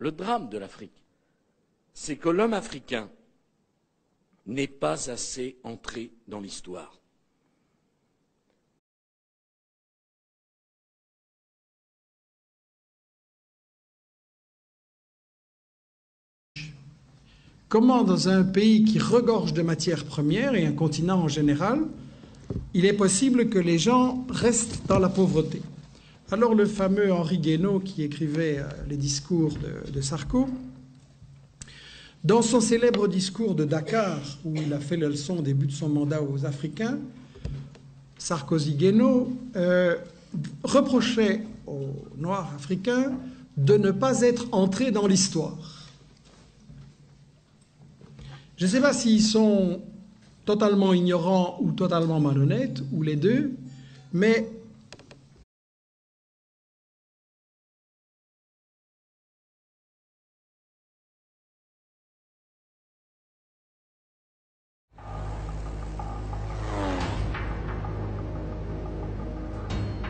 le drame de l'Afrique, c'est que l'homme africain n'est pas assez entré dans l'histoire. Comment, dans un pays qui regorge de matières premières, et un continent en général, il est possible que les gens restent dans la pauvreté? Alors le fameux Henri Guénaud, qui écrivait les discours de Sarko, dans son célèbre discours de Dakar, où il a fait la leçon au début de son mandat aux Africains, Sarkozy-Guénaud reprochait aux Noirs africains de ne pas être entrés dans l'histoire. Je ne sais pas s'ils sont totalement ignorants ou totalement malhonnêtes, ou les deux, mais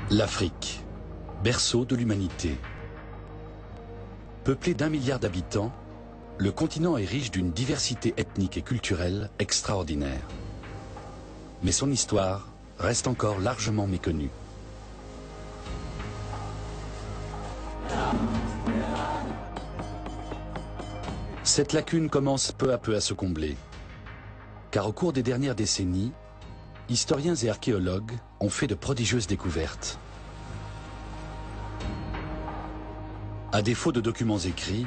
l'Afrique, berceau de l'humanité. Peuplé d'1 milliard d'habitants, le continent est riche d'une diversité ethnique et culturelle extraordinaire. Mais son histoire reste encore largement méconnue. Cette lacune commence peu à peu à se combler, car au cours des dernières décennies, historiens et archéologues ont fait de prodigieuses découvertes. À défaut de documents écrits,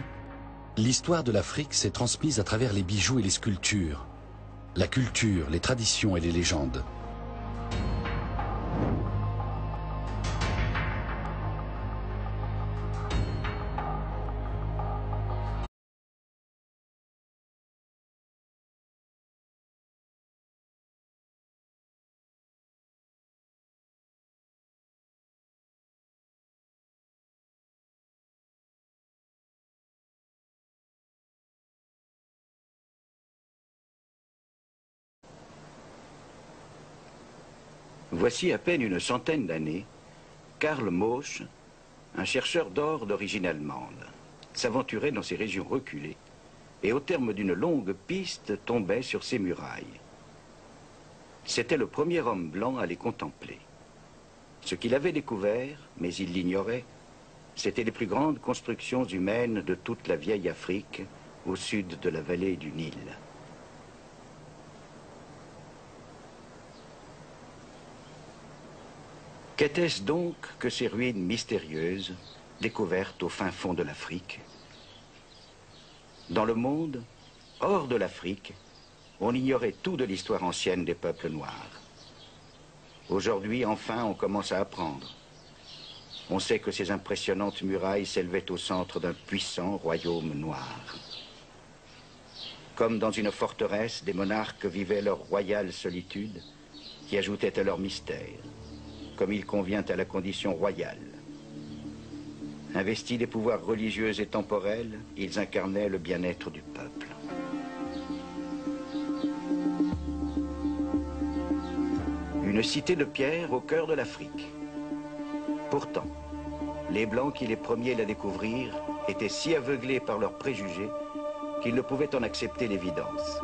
l'histoire de l'Afrique s'est transmise à travers les bijoux et les sculptures, la culture, les traditions et les légendes. Voici à peine une centaine d'années, Karl Mausch, un chercheur d'or d'origine allemande, s'aventurait dans ces régions reculées et au terme d'une longue piste tombait sur ces murailles. C'était le premier homme blanc à les contempler. Ce qu'il avait découvert, mais il l'ignorait, c'étaient les plus grandes constructions humaines de toute la vieille Afrique, au sud de la vallée du Nil. Qu'était-ce donc que ces ruines mystérieuses, découvertes au fin fond de l'Afrique? Dans le monde, hors de l'Afrique, on ignorait tout de l'histoire ancienne des peuples noirs. Aujourd'hui, enfin, on commence à apprendre. On sait que ces impressionnantes murailles s'élevaient au centre d'un puissant royaume noir. Comme dans une forteresse, des monarques vivaient leur royale solitude, qui ajoutait à leur mystère, comme il convient à la condition royale. Investis des pouvoirs religieux et temporels, ils incarnaient le bien-être du peuple. Une cité de pierre au cœur de l'Afrique. Pourtant, les Blancs qui les premiers la découvrirent étaient si aveuglés par leurs préjugés qu'ils ne pouvaient en accepter l'évidence.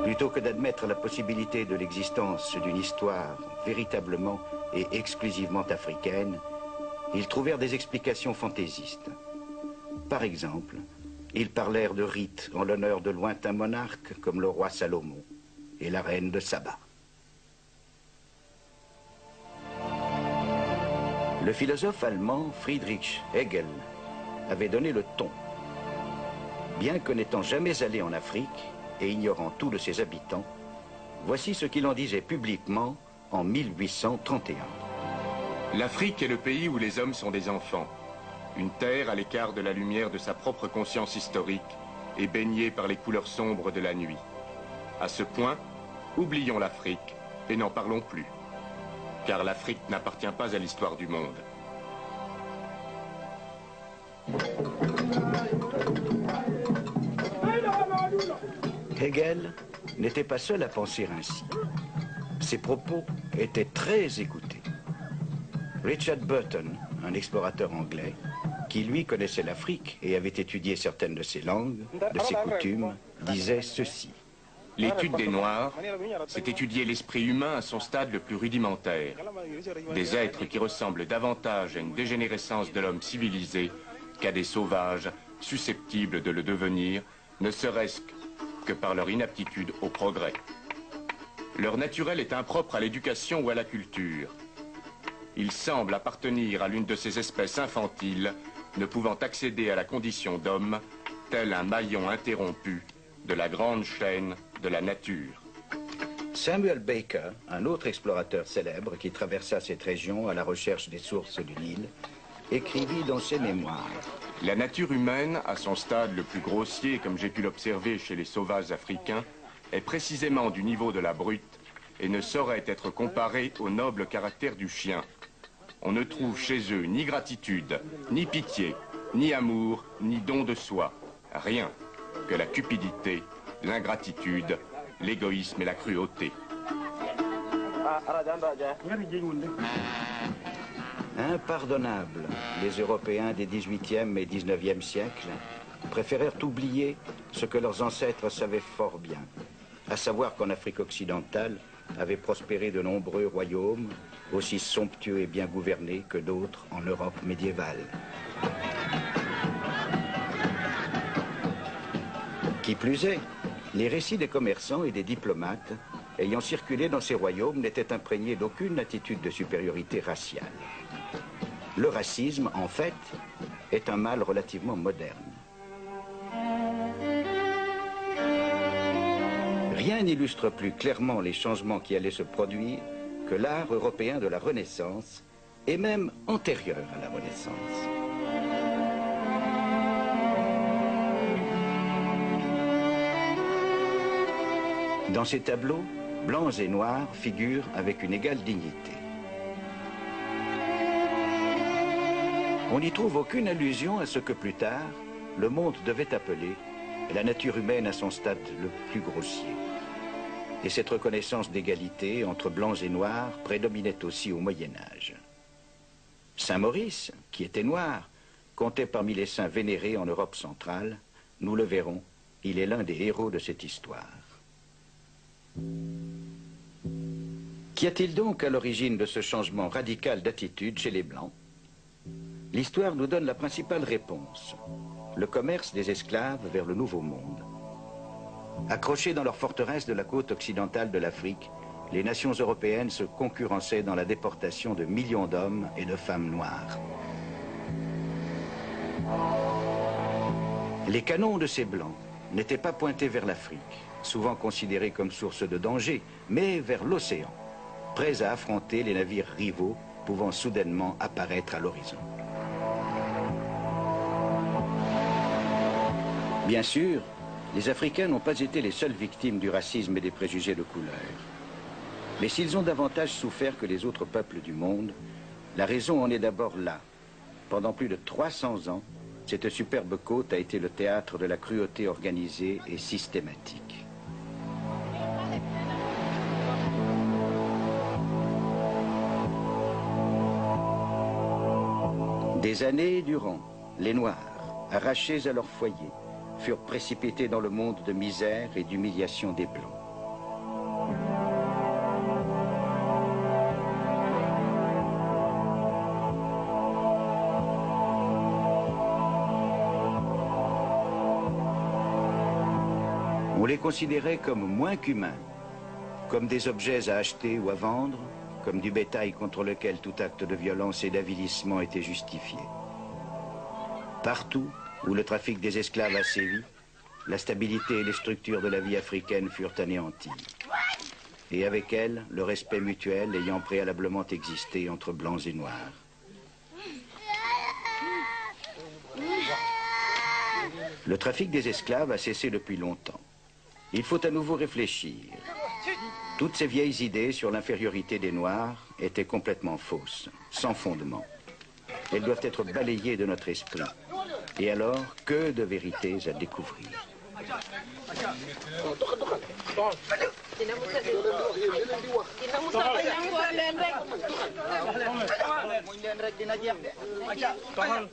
Plutôt que d'admettre la possibilité de l'existence d'une histoire véritablement et exclusivement africaine, ils trouvèrent des explications fantaisistes. Par exemple, ils parlèrent de rites en l'honneur de lointains monarques comme le roi Salomon et la reine de Saba. Le philosophe allemand Friedrich Hegel avait donné le ton. Bien que n'étant jamais allé en Afrique et ignorant tout de ses habitants, voici ce qu'il en disait publiquement en 1831. L'Afrique est le pays où les hommes sont des enfants. Une terre à l'écart de la lumière de sa propre conscience historique et baignée par les couleurs sombres de la nuit. À ce point, oublions l'Afrique et n'en parlons plus. Car l'Afrique n'appartient pas à l'histoire du monde. Hegel n'était pas seul à penser ainsi. Ses propos étaient très écoutés. Richard Burton, un explorateur anglais, qui lui connaissait l'Afrique et avait étudié certaines de ses langues, de ses coutumes, disait ceci. L'étude des Noirs, c'est étudier l'esprit humain à son stade le plus rudimentaire. Des êtres qui ressemblent davantage à une dégénérescence de l'homme civilisé qu'à des sauvages susceptibles de le devenir, ne serait-ce que par leur inaptitude au progrès. Leur naturel est impropre à l'éducation ou à la culture. Ils semblent appartenir à l'une de ces espèces infantiles, ne pouvant accéder à la condition d'homme, tel un maillon interrompu de la grande chaîne de la nature. Samuel Baker, un autre explorateur célèbre qui traversa cette région à la recherche des sources du Nil, écrivit dans ses mémoires. La nature humaine, à son stade le plus grossier, comme j'ai pu l'observer chez les sauvages africains, est précisément du niveau de la brute et ne saurait être comparée au noble caractère du chien. On ne trouve chez eux ni gratitude, ni pitié, ni amour, ni don de soi. Rien que la cupidité, l'ingratitude, l'égoïsme et la cruauté. Impardonnables, les Européens des XVIIIe et XIXe siècles préférèrent oublier ce que leurs ancêtres savaient fort bien, à savoir qu'en Afrique occidentale avaient prospéré de nombreux royaumes, aussi somptueux et bien gouvernés que d'autres en Europe médiévale. Qui plus est, les récits des commerçants et des diplomates ayant circulé dans ces royaumes n'étaient imprégnés d'aucune attitude de supériorité raciale. Le racisme, en fait, est un mal relativement moderne. Rien n'illustre plus clairement les changements qui allaient se produire que l'art européen de la Renaissance, et même antérieur à la Renaissance. Dans ces tableaux, blancs et noirs figurent avec une égale dignité. On n'y trouve aucune allusion à ce que plus tard, le monde devait appeler la nature humaine à son stade le plus grossier. Et cette reconnaissance d'égalité entre blancs et noirs prédominait aussi au Moyen-Âge. Saint Maurice, qui était noir, comptait parmi les saints vénérés en Europe centrale. Nous le verrons, il est l'un des héros de cette histoire. Qu'y a-t-il donc à l'origine de ce changement radical d'attitude chez les Blancs? L'histoire nous donne la principale réponse: le commerce des esclaves vers le Nouveau Monde. Accrochés dans leurs forteresses de la côte occidentale de l'Afrique, les nations européennes se concurrençaient dans la déportation de millions d'hommes et de femmes noires. Les canons de ces Blancs n'étaient pas pointés vers l'Afrique, souvent considérée comme source de danger, mais vers l'océan, prêts à affronter les navires rivaux pouvant soudainement apparaître à l'horizon. Bien sûr, les Africains n'ont pas été les seules victimes du racisme et des préjugés de couleur. Mais s'ils ont davantage souffert que les autres peuples du monde, la raison en est d'abord là. Pendant plus de 300 ans, cette superbe côte a été le théâtre de la cruauté organisée et systématique. Des années durant, les Noirs, arrachés à leur foyer, furent précipités dans le monde de misère et d'humiliation des Blancs. On les considérait comme moins qu'humains, comme des objets à acheter ou à vendre, comme du bétail contre lequel tout acte de violence et d'avilissement était justifié. Partout où le trafic des esclaves a sévi, la stabilité et les structures de la vie africaine furent anéanties. Et avec elles, le respect mutuel ayant préalablement existé entre blancs et noirs. Le trafic des esclaves a cessé depuis longtemps. Il faut à nouveau réfléchir. Toutes ces vieilles idées sur l'infériorité des Noirs étaient complètement fausses, sans fondement. Elles doivent être balayées de notre esprit. Et alors, que de vérités à découvrir.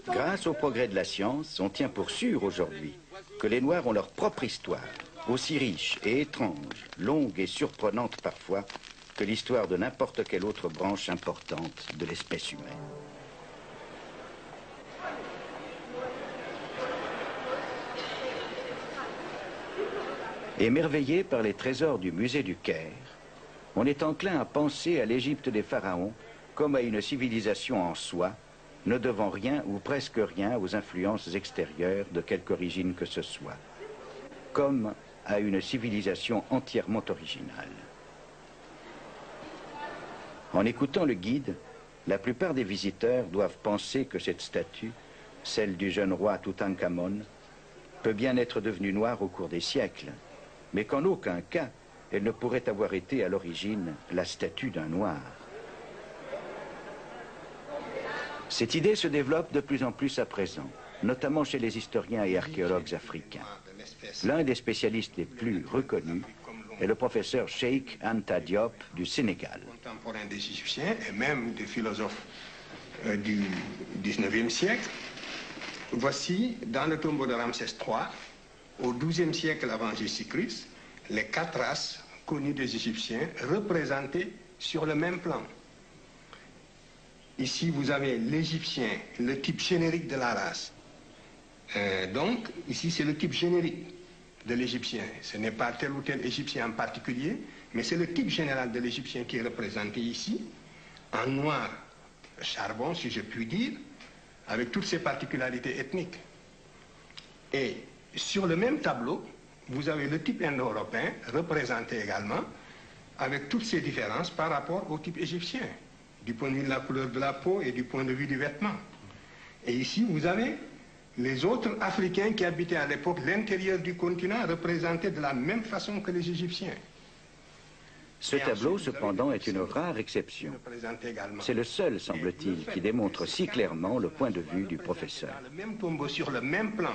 Grâce au progrès de la science, on tient pour sûr aujourd'hui que les Noirs ont leur propre histoire, aussi riche et étrange, longue et surprenante parfois, que l'histoire de n'importe quelle autre branche importante de l'espèce humaine. Émerveillé par les trésors du musée du Caire, on est enclin à penser à l'Égypte des pharaons comme à une civilisation en soi, ne devant rien ou presque rien aux influences extérieures de quelque origine que ce soit, comme à une civilisation entièrement originale. En écoutant le guide, la plupart des visiteurs doivent penser que cette statue, celle du jeune roi Toutankhamon, peut bien être devenue noire au cours des siècles, mais qu'en aucun cas, elle ne pourrait avoir été à l'origine la statue d'un noir. Cette idée se développe de plus en plus à présent, notamment chez les historiens et archéologues africains. L'un des spécialistes les plus reconnus est le professeur Cheikh Anta Diop du Sénégal. Contemporain des Égyptiens et même des philosophes du 19e siècle. Voici, dans le tombeau de Ramsès III, au XIIe siècle avant Jésus-Christ, les 4 races connues des Égyptiens représentées sur le même plan. Ici, vous avez l'Égyptien, le type générique de la race. Donc, ici, c'est le type générique de l'Égyptien. Ce n'est pas tel ou tel Égyptien en particulier, mais c'est le type général de l'Égyptien qui est représenté ici, en noir charbon, si je puis dire, avec toutes ses particularités ethniques. Et sur le même tableau, vous avez le type indo-européen représenté également, avec toutes ses différences par rapport au type égyptien, du point de vue de la couleur de la peau et du point de vue du vêtement. Et ici, vous avez les autres Africains qui habitaient à l'époque l'intérieur du continent représentés de la même façon que les Égyptiens. Ce tableau, cependant, est une rare exception. C'est le seul, semble-t-il, qui démontre si clairement le point de vue du professeur. Le même tombeau sur le même plan.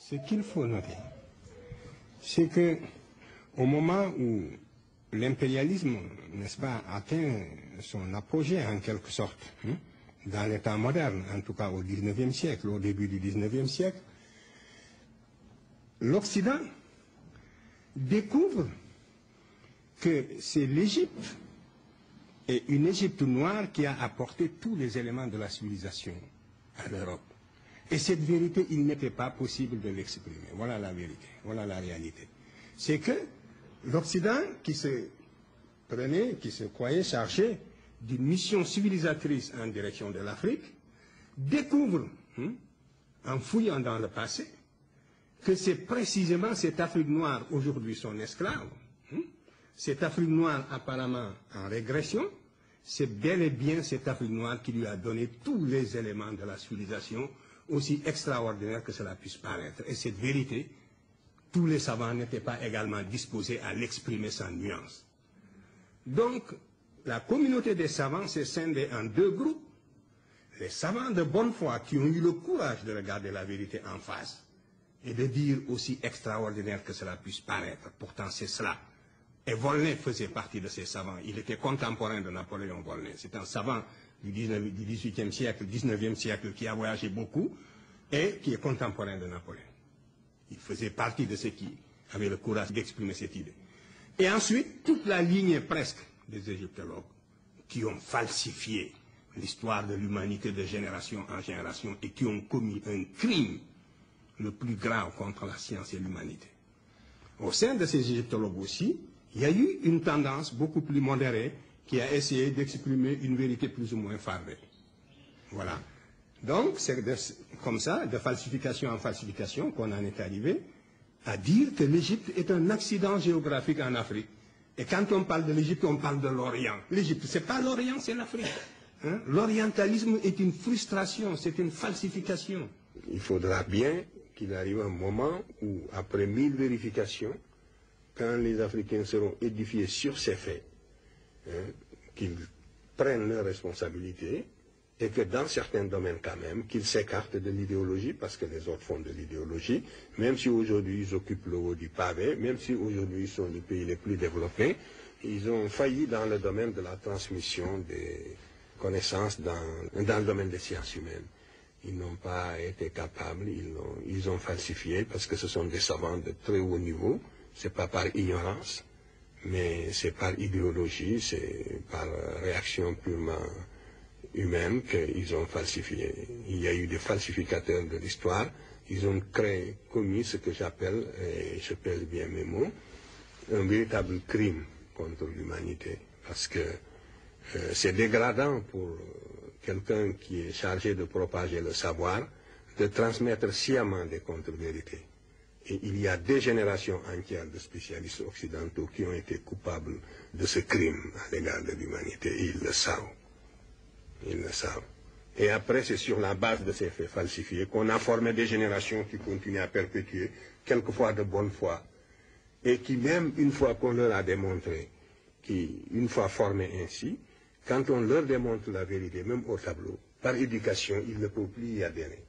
ce qu'il faut noter, c'est que au moment où l'impérialisme, n'est-ce pas, atteint son apogée en quelque sorte, dans les temps modernes, en tout cas au XIXe siècle, au début du XIXe siècle, l'Occident découvre que c'est l'Égypte et une Égypte noire qui a apporté tous les éléments de la civilisation à l'Europe. Et cette vérité, il n'était pas possible de l'exprimer. Voilà la vérité, voilà la réalité. C'est que l'Occident qui se croyait chargé d'une mission civilisatrice en direction de l'Afrique, découvre, en fouillant dans le passé, que c'est précisément cette Afrique noire, aujourd'hui son esclave, cette Afrique noire apparemment en régression, c'est bel et bien cette Afrique noire qui lui a donné tous les éléments de la civilisation, aussi extraordinaire que cela puisse paraître. Et cette vérité, tous les savants n'étaient pas également disposés à l'exprimer sans nuance. Donc, la communauté des savants s'est scindée en deux groupes. Les savants de bonne foi qui ont eu le courage de regarder la vérité en face et de dire aussi extraordinaire que cela puisse paraître. Pourtant, c'est cela. Et Volney faisait partie de ces savants. Il était contemporain de Napoléon Volney. C'est un savant du XVIIIe siècle, XIXe siècle, qui a voyagé beaucoup et qui est contemporain de Napoléon. Il faisait partie de ceux qui avaient le courage d'exprimer cette idée. Et ensuite, toute la lignée presque des égyptologues qui ont falsifié l'histoire de l'humanité de génération en génération et qui ont commis un crime le plus grave contre la science et l'humanité. Au sein de ces égyptologues aussi, il y a eu une tendance beaucoup plus modérée qui a essayé d'exprimer une vérité plus ou moins fardée. Voilà. Donc, c'est comme ça, de falsification en falsification, qu'on en est arrivé à dire que l'Égypte est un accident géographique en Afrique. Et quand on parle de l'Égypte, on parle de l'Orient. L'Égypte, ce n'est pas l'Orient, c'est l'Afrique. L'orientalisme est une frustration, c'est une falsification. Il faudra bien qu'il arrive un moment où, après 1000 vérifications, quand les Africains seront édifiés sur ces faits, qu'ils prennent leurs responsabilités et que dans certains domaines quand même, qu'ils s'écartent de l'idéologie parce que les autres font de l'idéologie, même si aujourd'hui ils occupent le haut du pavé, même si aujourd'hui ils sont les pays les plus développés, ils ont failli dans le domaine de la transmission des connaissances dans le domaine des sciences humaines. Ils n'ont pas été capables, ils ont falsifié parce que ce sont des savants de très haut niveau. C'est pas par ignorance, mais c'est par idéologie, c'est par réaction purement humaine qu'ils ont falsifié. Il y a eu des falsificateurs de l'histoire, ils ont commis ce que j'appelle, et je pèse bien mes mots, un véritable crime contre l'humanité. Parce que c'est dégradant pour quelqu'un qui est chargé de propager le savoir, de transmettre sciemment des contre-vérités. Et il y a des générations entières de spécialistes occidentaux qui ont été coupables de ce crime à l'égard de l'humanité. Et ils le savent. Ils le savent. Et après, c'est sur la base de ces faits falsifiés qu'on a formé des générations qui continuent à perpétuer, quelquefois de bonne foi, et qui même, une fois qu'on leur a démontré, qui, une fois formés ainsi, quand on leur démontre la vérité, même au tableau, par éducation, ils ne peuvent plus y adhérer.